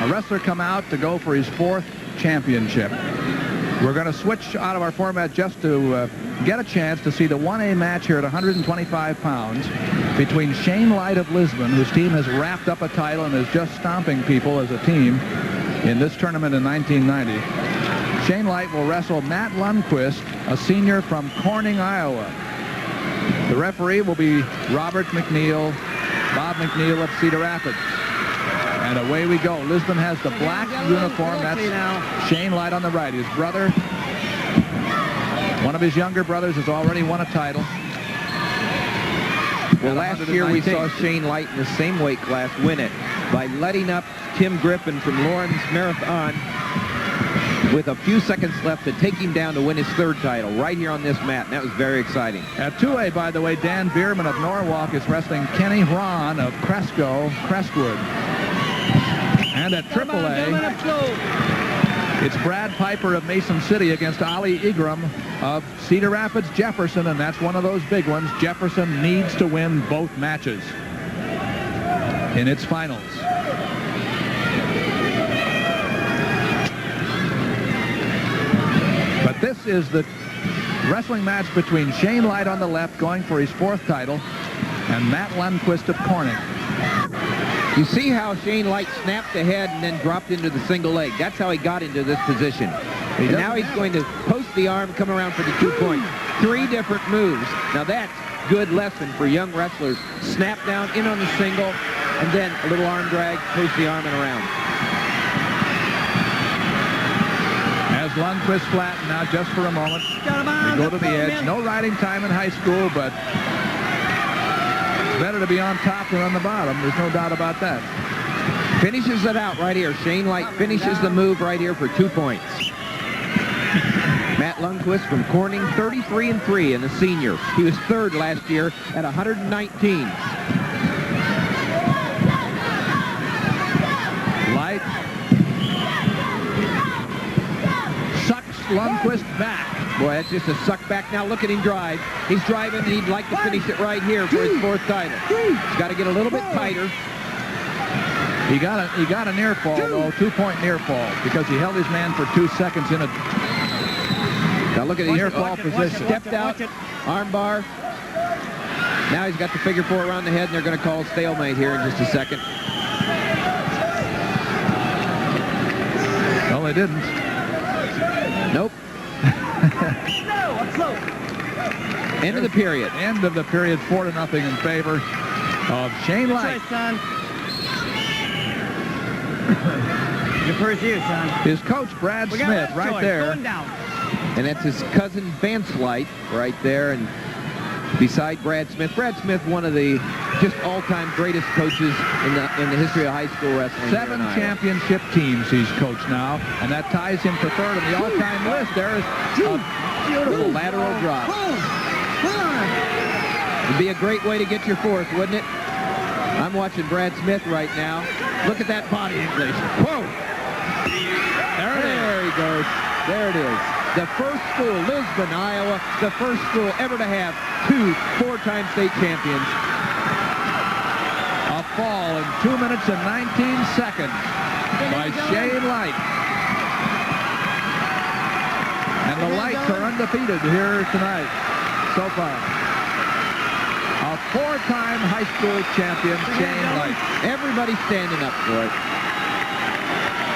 A wrestler come out to go for his 4th championship. We're going to switch out of our format just to get a chance to see the 1A match here at 125 pounds between Shane Light of Lisbon, whose team has wrapped up a title and is just stomping people as a team in this tournament in 1990. Shane Light will wrestle Matt Lundquist, a senior from Corning, Iowa. The referee will be Robert McNeil, Bob McNeil of Cedar Rapids. And away we go. Lisbon has the black uniform. That's Shane Light on the right. His brother, one of his younger brothers, has already won a title. Well, last year we saw Shane Light in the same weight class win it by letting up Tim Griffin from Lawrence Marathon with a few seconds left to take him down to win his 3rd title right here on this mat, and that was very exciting. At 2A, by the way, Dan Bierman of Norwalk is wrestling Kenny Hron of Crestwood. And at AAA, it's Brad Piper of Mason City against Ali Igram of Cedar Rapids Jefferson, and that's one of those big ones. Jefferson needs to win both matches in its finals. But this is the wrestling match between Shane Light on the left, going for his 4th title, and Matt Lundquist of Corning. You see how Shane Light snapped ahead and then dropped into the single leg. That's how he got into this position. And now he's going to post the arm, come around for the 2 points. 3 different moves. Now that's good lesson for young wrestlers. Snap down, in on the single, and then a little arm drag, post the arm and around. As Lundquist flattened now just for a moment. They go to the edge. No riding time in high school, but better to be on top than on the bottom. There's no doubt about that. Finishes it out right here. Shane Light finishes the move right here for 2 points. Matt Lundquist from Corning, 33-3 and a senior. He was 3rd last year at 119. Light sucks Lundquist back. Boy, that's just a suck back. Now look at him drive. He's driving, and he'd like to finish it right here for his 4th title. He's got to get a little bit tighter. He got a near fall, though, 2-point near fall, because he held his man for 2 seconds in a now look at the near fall position. Stepped out, arm bar. Now he's got the figure 4 around the head, and they're going to call stalemate here in just a second. Well, they didn't. Nope. End of the period. End of the period, 4-0 in favor of Shane Light. Your first year, son. His coach, Brad Smith, right there. And that's his cousin, Vance Light, right there. And beside Brad Smith, one of the just all-time greatest coaches in the history of high school wrestling. 7 championship teams he's coached now, and that ties him for 3rd on the all-time list. There is a beautiful lateral drop. It'd be a great way to get your 4th, wouldn't it? I'm watching Brad Smith right now. Look at that body English. Whoa! There he goes. There it is. The first school, Lisbon, Iowa, the first school ever to have 2 4-time state champions. A fall in 2 minutes and 19 seconds by Shane Light. And the Lights are undefeated here tonight so far. A 4-time high school champion, Shane Light. Everybody standing up for it.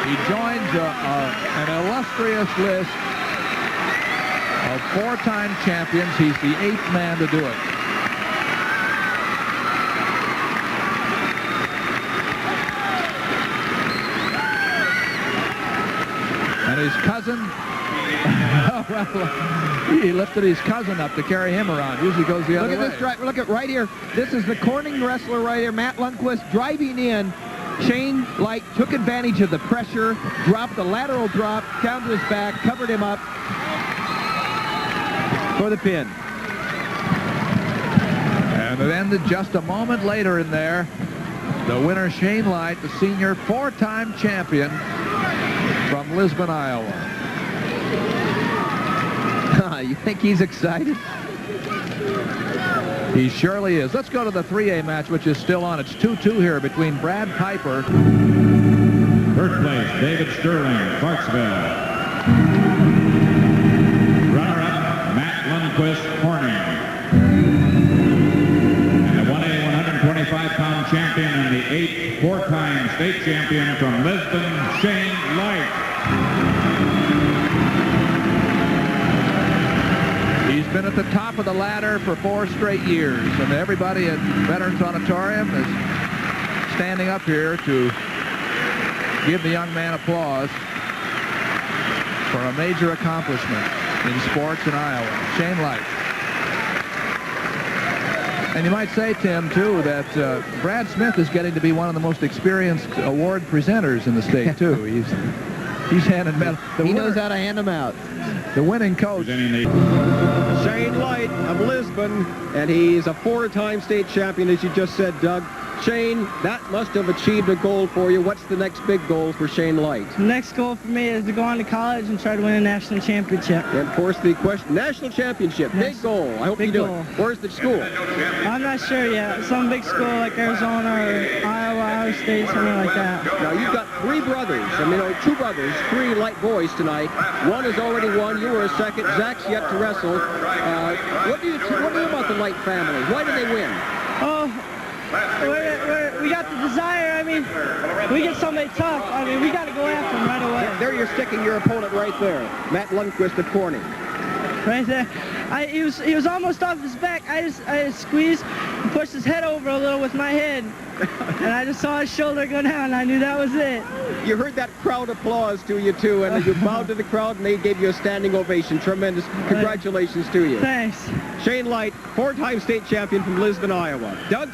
He joins an illustrious list of 4-time champions. He's the 8th man to do it. And his cousin, he lifted his cousin up to carry him around. Usually goes the other way. Look at this drive. Look at right here. This is the Corning wrestler right here, Matt Lundquist, driving in. Shane Light took advantage of the pressure, dropped the lateral drop down to his back, covered him up for the pin. And it ended just a moment later in there. The winner, Shane Light, the senior 4-time champion from Lisbon, Iowa. You think he's excited? He surely is. Let's go to the 3A match, which is still on. It's 2-2 here between Brad Piper Third place, David Sterling, Clarksville. Runner-up, Matt Lundquist, Corning. And the 1A 125-pound champion and the 8th four-time state champion from Lisbon, Shane Light. He's been at the top of the ladder for 4 straight years, and everybody at Veterans Auditorium is standing up here to give the young man applause for a major accomplishment in sports in Iowa. Shane Light. And you might say, Tim, too, that Brad Smith is getting to be one of the most experienced award presenters in the state, too. He's handing medals. He knows how to hand them out. The winning coach. Shane Light of Lisbon, and he's a 4-time state champion, as you just said, Doug. Shane, that must have achieved a goal for you. What's the next big goal for Shane Light? The next goal for me is to go on to college and try to win a national championship. And of course, the question, national championship, big goal. I hope you do it. Where's the school? I'm not sure yet. Some big school like Arizona or Iowa State, something like that. Now, you've got 3 brothers. I mean, 2 brothers, 3 Light boys tonight. One has already won. You were a second. Zach's yet to wrestle. What do you know about the Light family? Why did they win? Oh, we got the desire. I mean, we get somebody tough. I mean, we got to go after them right away. There you're sticking your opponent right there. Matt Lundquist of Corning. Right there. He was almost off his back. I just squeezed and pushed his head over a little with my head. And I just saw his shoulder go down, and I knew that was it. You heard that crowd applause to you, too, and you bowed to the crowd, and they gave you a standing ovation. Tremendous. Congratulations to you. Thanks. Shane Light, 4-time state champion from Lisbon, Iowa. Doug?